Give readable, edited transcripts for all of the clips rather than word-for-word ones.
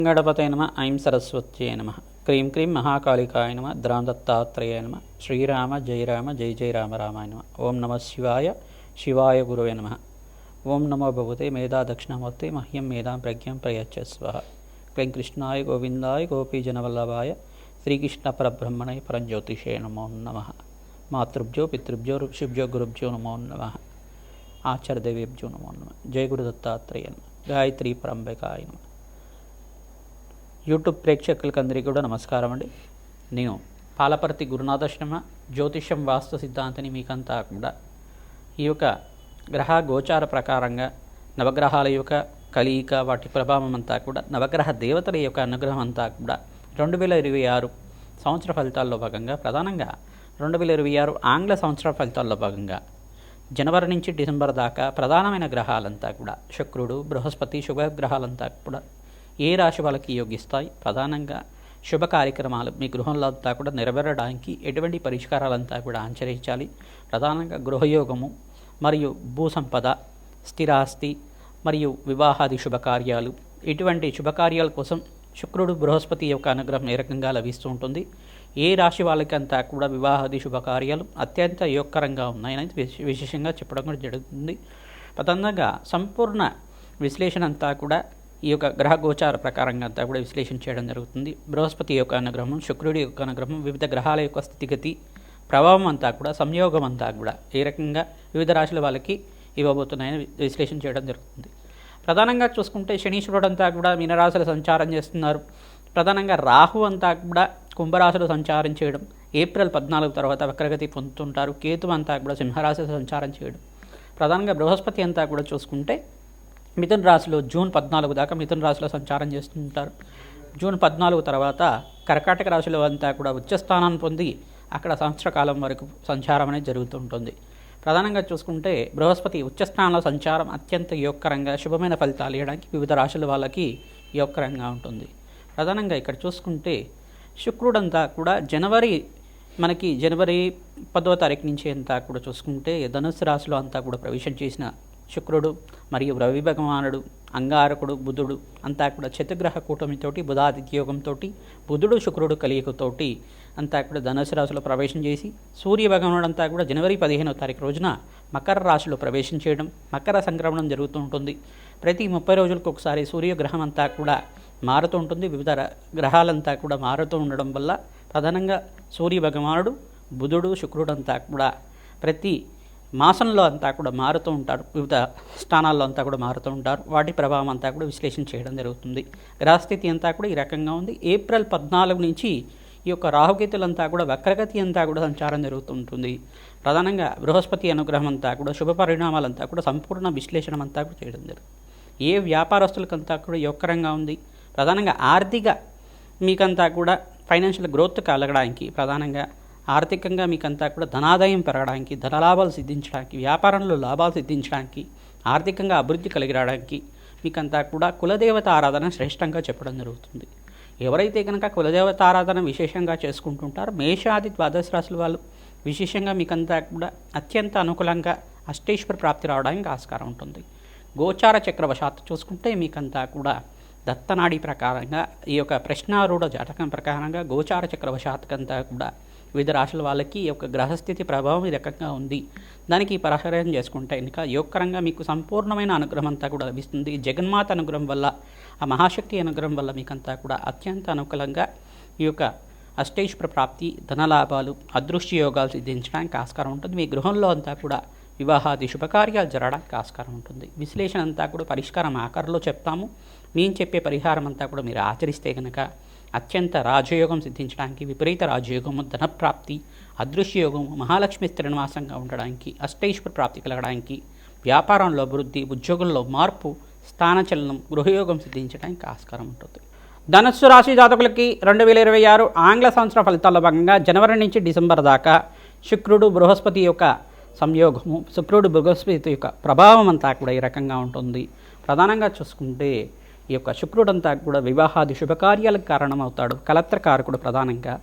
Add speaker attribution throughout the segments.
Speaker 1: గణపతయ నమ. ఐం సరస్వత్యై నమ. క్రీం క్రీం మహాకాళికాయ నమ. ద్రాం దత్తాత్రేయ నమ. శ్రీరామ జయ రామ జయ జయ రామ రామాయ నమ. ఓం నమ శివాయ శివాయ గురవే నమ. ఓం నమో భగవతే మేధా దక్షిణామూర్తే మహ్యం మేధాం ప్రజ్ఞం ప్రయచ్చస్వ. క్లీం కృష్ణాయ గోవిందాయ గోపీజనవల్లభాయ శ్రీకృష్ణ పరబ్రహ్మణే పరంజ్యోతిషే నమో నమ. మాతృభ్యో పితృభ్యో ఋషిభ్యో గురుభ్యో నమో నమ. ఆచార్యదేవేభ్యో నమో నమ. జయ గురు దత్తాత్రేయ నమ. గాయత్రీ పరంబకాయ నమ. యూట్యూబ్ ప్రేక్షకులకి అందరికీ కూడా నమస్కారం అండి. నేను పాలపర్తి గురునాథాశ్రమ జ్యోతిషం వాస్తు సిద్ధాంతిని మీకంతా కూడా ఈ యొక్క గ్రహ గోచార ప్రకారంగా నవగ్రహాల యొక్క కలయిక వాటి ప్రభావం అంతా కూడా నవగ్రహ దేవతల యొక్క అనుగ్రహం అంతా కూడా 2026 సంవత్సర ఫలితాల్లో భాగంగా ప్రధానంగా 2026 ఆంగ్ల సంవత్సర ఫలితాల్లో భాగంగా జనవరి నుంచి డిసెంబర్ దాకా ప్రధానమైన గ్రహాలంతా కూడా శుక్రుడు బృహస్పతి శుభగ్రహాలంతా కూడా ఏ రాశి వాళ్ళకి యోగిస్తాయి, ప్రధానంగా శుభ కార్యక్రమాలు మీ గృహంలో అంతా కూడా నెరవేరడానికి ఎటువంటి పరిష్కారాలంతా కూడా ఆచరించాలి. ప్రధానంగా గృహయోగము మరియు భూసంపద, స్థిరాస్తి మరియు వివాహాది శుభకార్యాలు, ఇటువంటి శుభకార్యాల కోసం శుక్రుడు బృహస్పతి యొక్క అనుగ్రహం ఏ రకంగా లభిస్తూ ఉంటుంది, ఏ రాశి వాళ్ళకంతా కూడా వివాహాది శుభకార్యాలు అత్యంత యోగకరంగా ఉన్నాయని విశేషంగా చెప్పడం కూడా జరుగుతుంది. ప్రధానంగా సంపూర్ణ విశ్లేషణ అంతా కూడా ఈ యొక్క గ్రహ గోచార ప్రకారంగా అంతా కూడా విశ్లేషణ చేయడం జరుగుతుంది. బృహస్పతి యొక్క అనుగ్రహం, శుక్రుడి యొక్క అనుగ్రహం, వివిధ గ్రహాల యొక్క స్థితిగతి ప్రభావం అంతా కూడా సంయోగం అంతా కూడా ఏ రకంగా వివిధ రాశుల వాళ్ళకి ఇవ్వబోతున్నాయని విశ్లేషణ చేయడం జరుగుతుంది. ప్రధానంగా చూసుకుంటే శనీశ్వరుడు అంతా కూడా మీనరాశులు సంచారం చేస్తున్నారు. ప్రధానంగా రాహు అంతా కూడా కుంభరాశులు సంచారం చేయడం, ఏప్రిల్ 14 తర్వాత వక్రగతి పొందుతుంటారు. కేతు అంతా కూడా సింహరాశి సంచారం చేయడం. ప్రధానంగా బృహస్పతి అంతా కూడా చూసుకుంటే మిథున రాశిలో జూన్ 14 దాకా మిథున రాశిలో సంచారం చేస్తుంటారు. జూన్ 14 తర్వాత కర్కాటక రాశిలో అంతా కూడా ఉచ్చస్థానాన్ని పొంది అక్కడ సంవత్సర కాలం వరకు సంచారం అనేది జరుగుతుంటుంది. ప్రధానంగా చూసుకుంటే బృహస్పతి ఉచ్చస్థానంలో సంచారం అత్యంత యోగకరంగా శుభమైన ఫలితాలు ఇవ్వడానికి వివిధ రాశుల వాళ్ళకి యోగకరంగా ఉంటుంది. ప్రధానంగా ఇక్కడ చూసుకుంటే శుక్రుడంతా కూడా జనవరి 10వ తారీఖు నుంచి అంతా కూడా చూసుకుంటే ధనుస్సు రాశిలో అంతా కూడా ప్రవేశం చేసిన శుక్రుడు మరియు రవి భగవానుడు, అంగారకుడు, బుధుడు అంతా కూడా చతుర్గ్రహ కూటమితోటి బుధాదిత్య యోగంతో బుధుడు శుక్రుడు కలియకతోటి అంతా కూడా ధనుసు రాశిలో ప్రవేశం చేసి సూర్య భగవానుడు అంతా కూడా జనవరి 15వ తారీఖు రోజున మకర రాశిలో ప్రవేశం చేయడం, మకర సంక్రమణం జరుగుతూ ఉంటుంది. ప్రతి 30 రోజులకు ఒకసారి సూర్యగ్రహం అంతా కూడా మారుతూ ఉంటుంది. వివిధ గ్రహాలంతా కూడా మారుతూ ఉండడం వల్ల ప్రధానంగా సూర్య భగవానుడు, బుధుడు, శుక్రుడు అంతా కూడా ప్రతి మాసంలో అంతా కూడా మారుతూ ఉంటారు. వివిధ స్థానాల్లో అంతా కూడా మారుతూ ఉంటారు. వాటి ప్రభావం అంతా కూడా విశ్లేషణ చేయడం జరుగుతుంది. గ్రహస్థితి అంతా కూడా ఈ రకంగా ఉంది. ఏప్రిల్ 14 నుంచి ఈ యొక్క రాహుకేతులంతా కూడా వక్రగతి అంతా కూడా సంచారం జరుగుతుంటుంది. ప్రధానంగా బృహస్పతి అనుగ్రహం అంతా కూడా శుభ పరిణామాలంతా కూడా సంపూర్ణ విశ్లేషణ అంతా కూడా చేయడం జరుగుతుంది. ఏ వ్యాపారస్తులకంతా కూడా యోగకరంగా ఉంది. ప్రధానంగా ఆర్థిక మీకంతా కూడా ఫైనాన్షియల్ గ్రోత్ కలగడానికి, ప్రధానంగా ఆర్థికంగా మీకంతా కూడా ధనాదాయం పెరగడానికి, ధనలాభాలు సిద్ధించడానికి, వ్యాపారంలో లాభాలు సిద్ధించడానికి, ఆర్థికంగా అభివృద్ధి కలిగి రావడానికి మీకంతా కూడా కులదేవత ఆరాధన శ్రేష్టంగా చెప్పడం జరుగుతుంది. ఎవరైతే కనుక కులదేవత ఆరాధన విశేషంగా చేసుకుంటుంటారో మేషాది ద్వాదశ రాశుల వాళ్ళు విశేషంగా మీకంతా కూడా అత్యంత అనుకూలంగా అష్టేశ్వర ప్రాప్తి రావడానికి ఆస్కారం ఉంటుంది. గోచార చక్రవశాత్తు చూసుకుంటే మీకంతా కూడా దత్తనాడి ప్రకారంగా ఈ యొక్క ప్రశ్నారూఢ జాతకం ప్రకారంగా గోచార చక్రవశాత్కంతా కూడా వివిధ రాశుల వాళ్ళకి ఈ యొక్క గ్రహస్థితి ప్రభావం ఈ రకంగా ఉంది. దానికి పరిహారం చేసుకుంటే ఇంకా యోగకరంగా మీకు సంపూర్ణమైన అనుగ్రహం అంతా కూడా లభిస్తుంది. జగన్మాత అనుగ్రహం వల్ల, ఆ మహాశక్తి అనుగ్రహం వల్ల మీకంతా కూడా అత్యంత అనుకూలంగా ఈ యొక్క అష్టేశ్వర ప్రాప్తి, ధనలాభాలు, అదృష్ట యోగాలు సిద్ధించడానికి ఆస్కారం ఉంటుంది. మీ గృహంలో అంతా కూడా వివాహాది శుభకార్యాలు జరగడానికి ఆస్కారం ఉంటుంది. విశ్లేషణ అంతా కూడా పరిష్కారం ఆఖరిలో చెప్తాము. మేము చెప్పే పరిహారం అంతా కూడా మీరు ఆచరిస్తే కనుక అత్యంత రాజయోగం సిద్ధించడానికి, విపరీత రాజయోగము, ధనప్రాప్తి, అదృశ్యయోగము, మహాలక్ష్మి స్థిరనివాసంగా ఉండడానికి, అష్టైశ్వర ప్రాప్తి కలగడానికి, వ్యాపారంలో అభివృద్ధి, ఉద్యోగంలో మార్పు, స్థానచలనం, గృహయోగం సిద్ధించడానికి ఆస్కారం ఉంటుంది. ధనుస్సు రాశి జాతకులకి 2026 ఆంగ్ల సంవత్సర ఫలితాల్లో భాగంగా జనవరి నుంచి డిసెంబర్ దాకా శుక్రుడు బృహస్పతి యొక్క సంయోగము, శుక్రుడు బృహస్పతి యొక్క ప్రభావం అంతా కూడా ఈ రకంగా ఉంటుంది. ప్రధానంగా చూసుకుంటే ఈ యొక్క శుక్రుడంతా కూడా వివాహాది శుభకార్యాలకు కారణమవుతాడు. కలత్రకారకుడు ప్రధానంగా,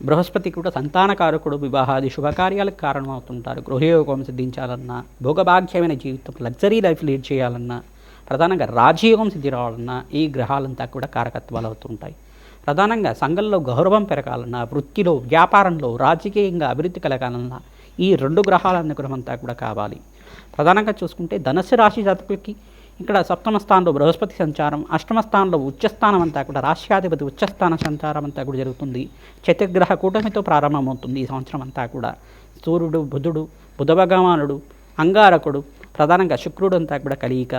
Speaker 1: బృహస్పతి కూడా సంతానకారకుడు, వివాహాది శుభకార్యాలకు కారణమవుతుంటారు. గృహయోగం సిద్ధించాలన్నా, భోగభాగ్యమైన జీవితం, లగ్జరీ లైఫ్ లీడ్ చేయాలన్నా, ప్రధానంగా రాజయోగం సిద్ధి రావాలన్నా ఈ గ్రహాలంతా కూడా కారకత్వాలు అవుతుంటాయి. ప్రధానంగా సంఘంలో గౌరవం పెరగాలన్నా, వృత్తిలో, వ్యాపారంలో, రాజకీయంగా అభివృద్ధి కలగాలన్నా ఈ 2 గ్రహాల అనుగ్రహం అంతా కూడా కావాలి. ప్రధానంగా చూసుకుంటే ధనుస్సు రాశి జాతకులకి ఇక్కడ సప్తమ స్థానంలో బృహస్పతి సంచారం, అష్టమ స్థానంలో ఉచ్చస్థానం అంతా కూడా రాష్ట్రాధిపతి ఉచ్చస్థాన సంచారం అంతా కూడా జరుగుతుంది. చతుర్గ్రహ కూటమితో ప్రారంభమవుతుంది ఈ సంవత్సరం అంతా కూడా. సూర్యుడు, బుధుడు, బుధ భగవానుడు, అంగారకుడు, ప్రధానంగా శుక్రుడు అంతా కూడా కలియిక.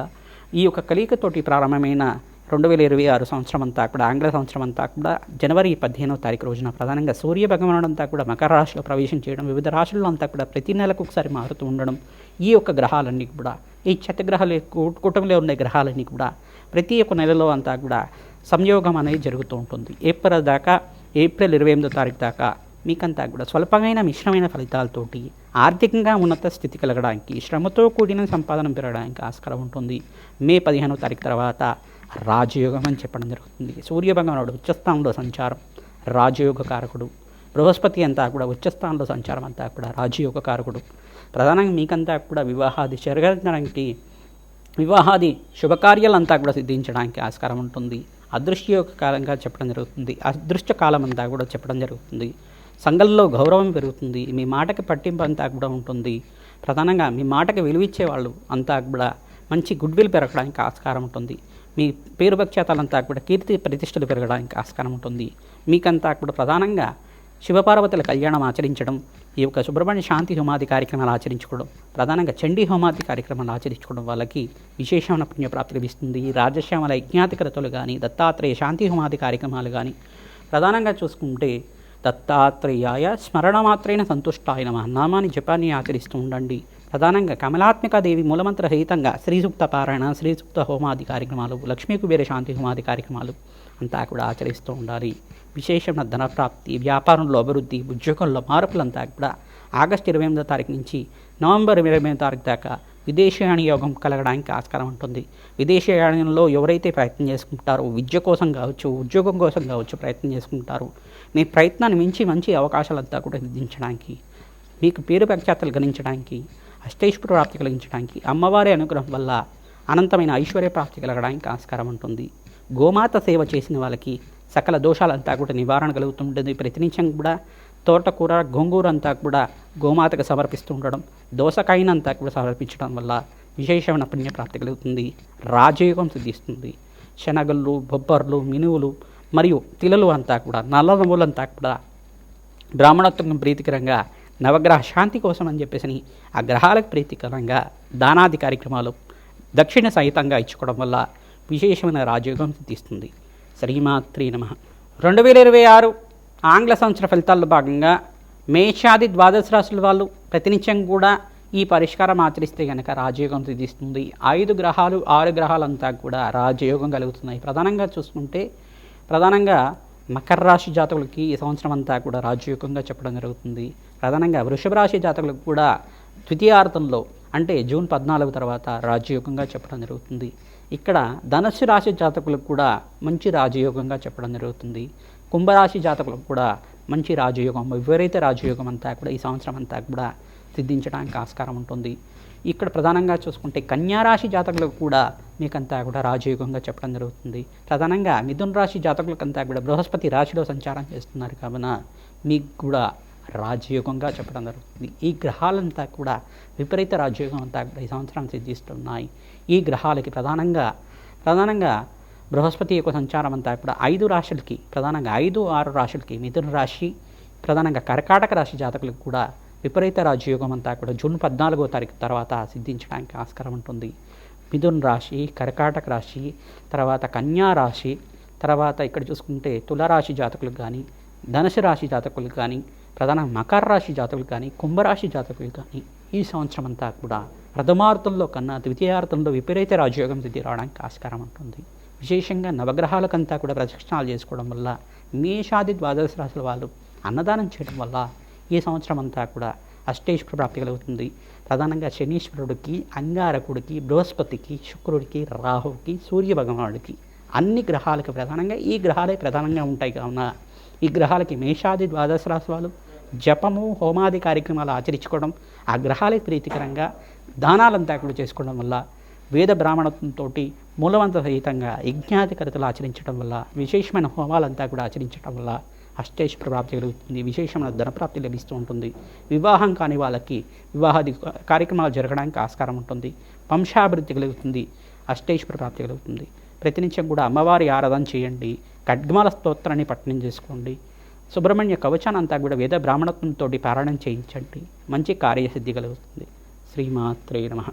Speaker 1: ఈ యొక్క కలియికతోటి ప్రారంభమైన 2026 సంవత్సరం అంతా కూడా, ఆంగ్ల సంవత్సరం అంతా కూడా జనవరి 15వ తారీఖు రోజున ప్రధానంగా సూర్య భగవానుడు అంతా కూడా మకర రాశిలో ప్రవేశం చేయడం, వివిధ రాశుల్లో అంతా కూడా ప్రతి నెలకు ఒకసారి మారుతూ ఉండడం, ఈ యొక్క గ్రహాలన్నీ కూడా, ఈ చతుర్గ్రహాల కూటమిలో ఉన్న గ్రహాలన్నీ కూడా ప్రతి ఒక్క నెలలో అంతా కూడా సంయోగం అనేది జరుగుతూ ఉంటుంది. ఏప్రిల్ 28వ తారీఖు దాకా మీకంతా కూడా స్వల్పమైన మిశ్రమైన ఫలితాలతోటి ఆర్థికంగా ఉన్నత స్థితి కలగడానికి, శ్రమతో కూడిన సంపాదన పెరగడానికి ఆస్కారం ఉంటుంది. మే 15వ తారీఖు తర్వాత రాజయోగం అని చెప్పడం జరుగుతుంది. సూర్య భగవానుడు ఉచ్చస్థానంలో సంచారం రాజయోగ కారకుడు, బృహస్పతి అంతా కూడా ఉచ్చస్థానంలో సంచారం అంతా కూడా రాజయోగ కారకుడు. ప్రధానంగా మీకంతా కూడా వివాహాది జరగడానికి, వివాహాది శుభకార్యాలంతా కూడా సిద్ధించడానికి ఆస్కారం ఉంటుంది. అదృష్టయోగ కాలంగా చెప్పడం జరుగుతుంది. అదృష్ట కాలం అంతా కూడా చెప్పడం జరుగుతుంది. సంఘంలో గౌరవం పెరుగుతుంది. మీ మాటకి పట్టింపు అంతా కూడా ఉంటుంది. ప్రధానంగా మీ మాటకి విలువిచ్చే వాళ్ళు అంతా కూడా మంచి గుడ్విల్ పెరగడానికి ఆస్కారం ఉంటుంది. మీ పేరు ప్రఖ్యాతాలంతా కూడా కీర్తి ప్రతిష్టలు పెరగడానికి ఆస్కారం ఉంటుంది. మీకంతా కూడా ప్రధానంగా శివపార్వతుల కళ్యాణం ఆచరించడం, ఈ యొక్క సుబ్రహ్మణ్య శాంతి హోమాది కార్యక్రమాలు ఆచరించుకోవడం, ప్రధానంగా చండీ హోమాది కార్యక్రమాలు ఆచరించుకోవడం వాళ్ళకి విశేషమైన పుణ్యప్రాప్తి లభిస్తుంది. రాజశ్యామల యజ్ఞాతికరతలు కానీ, దత్తాత్రేయ శాంతి హోమాది కార్యక్రమాలు కానీ, ప్రధానంగా చూసుకుంటే దత్తాత్రేయాయ స్మరణమాత్రైన సంతుష్టాయ నమః నామాన్ని జపాన్ని ఆచరిస్తూ ఉండండి. ప్రధానంగా కమలాత్మికాదేవి మూలమంత్ర రహితంగా శ్రీసూక్త పారాయణ, శ్రీసూక్త హోమాది కార్యక్రమాలు, లక్ష్మీ కుబేర శాంతి హోమాది కార్యక్రమాలు అంతా కూడా ఆచరిస్తూ ఉండాలి. విశేషమైన ధనప్రాప్తి, వ్యాపారంలో అభివృద్ధి, ఉద్యోగంలో మార్పులంతా కూడా ఆగస్టు 28వ తారీఖు నుంచి నవంబర్ 28వ తారీఖు దాకా విదేశీయాన యోగం కలగడానికి ఆస్కారం ఉంటుంది. విదేశీయానంలో ఎవరైతే ప్రయత్నం చేసుకుంటారో, విద్య కోసం కావచ్చు, ఉద్యోగం కోసం కావచ్చు ప్రయత్నం చేసుకుంటారో, మీ ప్రయత్నాన్ని మించి మంచి అవకాశాలంతా కూడా సిద్ధించడానికి, మీకు పేరు ప్రఖ్యాతలు గణించడానికి, అష్టైశ్వర్య ప్రాప్తి కలిగించడానికి, అమ్మవారి అనుగ్రహం వల్ల అనంతమైన ఐశ్వర్య ప్రాప్తి కలగడానికి ఆస్కారం ఉంటుంది. గోమాత సేవ చేసిన వాళ్ళకి సకల దోషాలంతా కూడా నివారణ కలుగుతుంటుంది. ప్రతినిత్యం కూడా తోటకూర, గోంగూర అంతా కూడా గోమాతకు సమర్పిస్తూ ఉండడం, దోసకాయనంతా కూడా సమర్పించడం వల్ల విశేషమైన పుణ్యప్రాప్తి కలుగుతుంది. రాజయోగం సిద్ధిస్తుంది. శనగళ్ళు, బొబ్బర్లు, మినువులు మరియు తిలలు అంతా కూడా, నల్ల నువ్వులంతా కూడా బ్రాహ్మణత్వం ప్రీతికరంగా నవగ్రహ శాంతి కోసం అని చెప్పేసి ఆ గ్రహాలకు ప్రీతికరంగా దానాది కార్యక్రమాలు దక్షిణ సహితంగా ఇచ్చుకోవడం వల్ల విశేషమైన రాజయోగం సిద్ధిస్తుంది. శ్రీమాత్రే నమః. 2026 ఆంగ్ల సంవత్సర ఫలితాల్లో భాగంగా మేషాది ద్వాదశ రాశుల వాళ్ళు ప్రతినిత్యం కూడా ఈ పరిష్కారం ఆచరిస్తే కనుక రాజయోగం సిద్ధిస్తుంది. 5 గ్రహాలు 6 గ్రహాలంతా కూడా రాజయోగం కలుగుతున్నాయి. ప్రధానంగా చూసుకుంటే ప్రధానంగా మకర రాశి జాతకులకి ఈ సంవత్సరం అంతా కూడా రాజయోగంగా చెప్పడం జరుగుతుంది. ప్రధానంగా వృషభ రాశి జాతకులకు కూడా ద్వితీయార్థంలో అంటే జూన్ 14 తర్వాత రాజయోగంగా చెప్పడం జరుగుతుంది. ఇక్కడ ధనుస్సు రాశి జాతకులకు కూడా మంచి రాజయోగంగా చెప్పడం జరుగుతుంది. కుంభరాశి జాతకులకు కూడా మంచి రాజయోగం, విపరీత రాజయోగం అంతా కూడా ఈ సంవత్సరం అంతా కూడా సిద్ధించడానికి ఆస్కారం ఉంటుంది. ఇక్కడ ప్రధానంగా చూసుకుంటే కన్యారాశి జాతకులకు కూడా మీకంతా కూడా రాజయోగంగా చెప్పడం జరుగుతుంది. ప్రధానంగా మిథున రాశి జాతకులకంతా కూడా బృహస్పతి రాశిలో సంచారం చేస్తున్నారు కావున మీకు కూడా రాజయోగంగా చెప్పడం జరుగుతుంది. ఈ గ్రహాలంతా కూడా విపరీత రాజయోగం అంతా కూడా ఈ సంవత్సరం సిద్ధిస్తున్నాయి. ఈ గ్రహాలకి ప్రధానంగా బృహస్పతి యొక్క సంచారం అంతా కూడా 5 రాశులకి, ప్రధానంగా 5, 6 రాశులకి, మిథున రాశి, ప్రధానంగా కర్కాటక రాశి జాతకులకు కూడా విపరీత రాజయోగం అంతా కూడా జూన్ 14వ తారీఖు తర్వాత సిద్ధించడానికి ఆస్కారం ఉంటుంది. మిథున రాశి, కర్కాటక రాశి, తర్వాత కన్యా రాశి, తర్వాత ఇక్కడ చూసుకుంటే తులారాశి జాతకులకు కానీ, ధనుసు రాశి జాతకులకు కానీ, ప్రధాన మకర రాశి జాతకులు కానీ, కుంభరాశి జాతకులు కానీ ఈ సంవత్సరం అంతా కూడా ప్రథమార్థంలో కన్నా ద్వితీయార్థంలో విపరీత రాజయోగం సిద్ధి రావడానికి ఆస్కారం ఉంటుంది. విశేషంగా నవగ్రహాలకంతా కూడా ప్రదక్షిణాలు చేసుకోవడం వల్ల, మేషాది ద్వాదశ రాశుల వాళ్ళు అన్నదానం చేయడం వల్ల ఈ సంవత్సరం అంతా కూడా అష్టైశ్వర్య ప్రాప్తి కలుగుతుంది. ప్రధానంగా శనీశ్వరుడికి, అంగారకుడికి, బృహస్పతికి, శుక్రుడికి, రాహువుకి, సూర్య భగవానుడికి, అన్ని గ్రహాలకి ప్రధానంగా ఈ గ్రహాలే ప్రధానంగా ఉంటాయి కావున ఈ గ్రహాలకి మేషాది ద్వాదశ రాశి వాళ్ళు జపము, హోమాది కార్యక్రమాలు ఆచరించుకోవడం, ఆ గ్రహాలకి ప్రీతికరంగా దానాలంతా కూడా చేసుకోవడం వల్ల వేద బ్రాహ్మణత్వంతో మూలవంత సహితంగా యజ్ఞాధికరతలు ఆచరించడం వల్ల, విశేషమైన హోమాలంతా కూడా ఆచరించడం వల్ల అష్టైశ్వర్య ప్రాప్తి కలుగుతుంది, విశేషమైన ధనప్రాప్తి లభిస్తూ ఉంటుంది. వివాహం కాని వాళ్ళకి వివాహాది కార్యక్రమాలు జరగడానికి ఆస్కారం ఉంటుంది. వంశాభివృద్ధి కలుగుతుంది, అష్టైశ్వర్య ప్రాప్తి కలుగుతుంది. ప్రతినిత్యం కూడా అమ్మవారి ఆరాధన చేయండి, ఖడ్గమాల స్తోత్రాన్ని పఠనం చేసుకోండి, సుబ్రహ్మణ్య కవచాన్ని అంతా కూడా వేద బ్రాహ్మణత్వంతో పారాయణం చేయించండి, మంచి కార్యసిద్ధి కలుగుతుంది. శ్రీమాత్రే నమః.